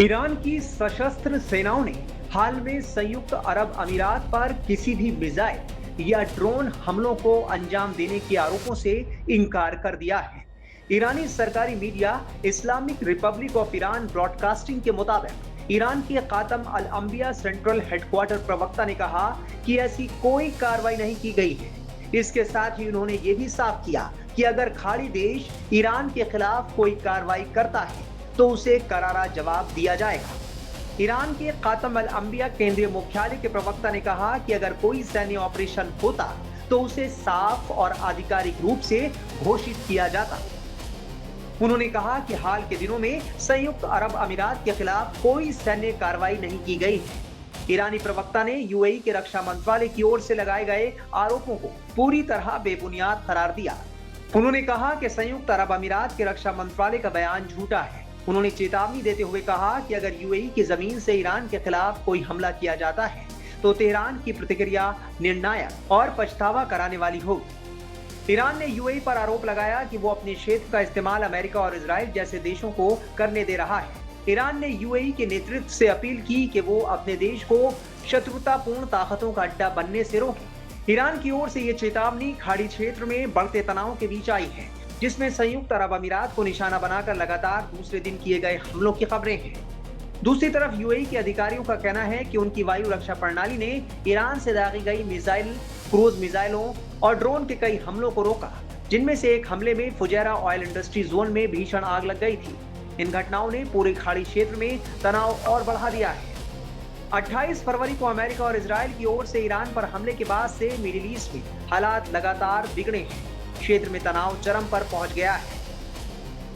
Iran की सशस्त्र सेनाओं ने हाल में संयुक्त अरब अमीरात पर किसी भी मिसाइल या ड्रोन हमलों को अंजाम देने के आरोपों से इनकार कर दिया है। ईरानी सरकारी media Islamic Republic of Iran broadcasting के मुताबिक ईरान के खातम अल अंबिया सेंट्रल हेडक्वार्टर प्रवक्ता ने कहा कि ऐसी कोई कार्रवाई नहीं की गई है। इसके साथ ही उन्होंने ये भी साफ किया कि अगर खाड़ी देश ईरान के खिलाफ कोई कार्रवाई करता है तो उसे करारा जवाब दिया जाएगा। ईरान के खातम अल अंबिया केंद्रीय मुख्यालय के प्रवक्ता ने कहा कि अगर कोई सैन्य ऑपरेशन होता तो उसे साफ और आधिकारिक रूप से घोषित किया जाता। उन्होंने कहा कि हाल के दिनों में संयुक्त अरब अमीरात के खिलाफ कोई सैन्य कार्रवाई नहीं की गई है। ईरानी प्रवक्ता ने यूएई के रक्षा मंत्रालय की ओर से लगाए गए आरोपों को पूरी तरह बेबुनियाद करार दिया। उन्होंने कहा कि संयुक्त अरब अमीरात के रक्षा मंत्रालय का बयान झूठा है। उन्होंने चेतावनी देते हुए कहा कि अगर यूएई की जमीन से ईरान के खिलाफ कोई हमला किया जाता है तो तेहरान की प्रतिक्रिया निर्णायक और पछतावा कराने वाली होगी। ईरान ने यूएई पर आरोप लगाया कि वो अपने क्षेत्र का इस्तेमाल अमेरिका और इजराइल जैसे देशों को करने दे रहा है। ईरान ने यूएई के नेतृत्व से अपील की कि वो अपने देश को शत्रुतापूर्ण ताकतों का अड्डा बनने से रोके। ईरान की ओर से ये चेतावनी खाड़ी क्षेत्र में बढ़ते तनाव के बीच आई है, जिसमें संयुक्त अरब अमीरात को निशाना बनाकर लगातार दूसरे दिन किए गए हमलों की खबरें हैं। दूसरी तरफ यूएई के अधिकारियों का कहना है कि उनकी वायु रक्षा प्रणाली ने ईरान से दागी गई मिसाइल, क्रूज मिसाइलों और ड्रोन के कई हमलों को रोका, जिनमें से एक हमले में फुजैरा ऑयल इंडस्ट्री जोन में भीषण आग लग गई थी। इन घटनाओं ने पूरे खाड़ी क्षेत्र में तनाव और बढ़ा दिया है। 28 फरवरी को अमेरिका और इजराइल की ओर से ईरान पर हमले के बाद से मिडिल ईस्ट में हालात लगातार बिगड़े हैं। क्षेत्र में तनाव चरम पर पहुंच गया है।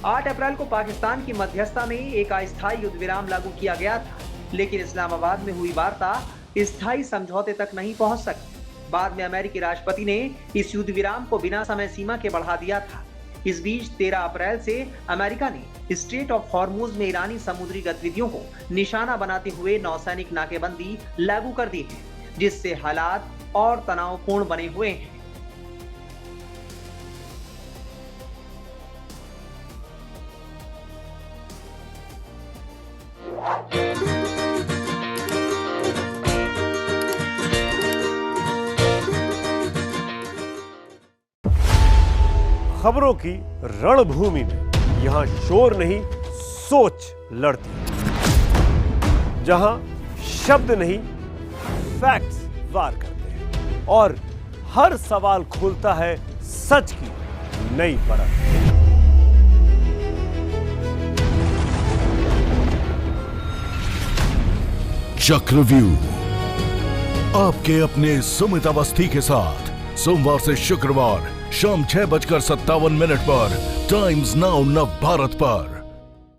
8 अप्रैल को पाकिस्तान की मध्यस्थता में एक अस्थायी युद्ध विराम लागू किया गया था, लेकिन इस्लामाबाद में हुई वार्ता स्थायी समझौते तक नहीं पहुंच सकी। बाद में अमेरिकी राष्ट्रपति ने इस युद्ध विराम को बिना समय सीमा के बढ़ा दिया था। इस बीच 13 अप्रैल से अमेरिका ने स्ट्रेट ऑफ हॉर्मुज में ईरानी समुद्री गतिविधियों को निशाना बनाते हुए नौसैनिक नाकेबंदी लागू कर दी है, जिससे हालात और तनावपूर्ण बने हुए हैं। खबरों की रणभूमि में यहां शोर नहीं, सोच लड़ती है। जहां शब्द नहीं, फैक्ट्स वार करते हैं और हर सवाल खोलता है सच की नई परत। चक्रव्यूह आपके अपने सुमित अवस्थी के साथ सोमवार से शुक्रवार शाम 6:57 पर टाइम्स नाउ नव भारत पर।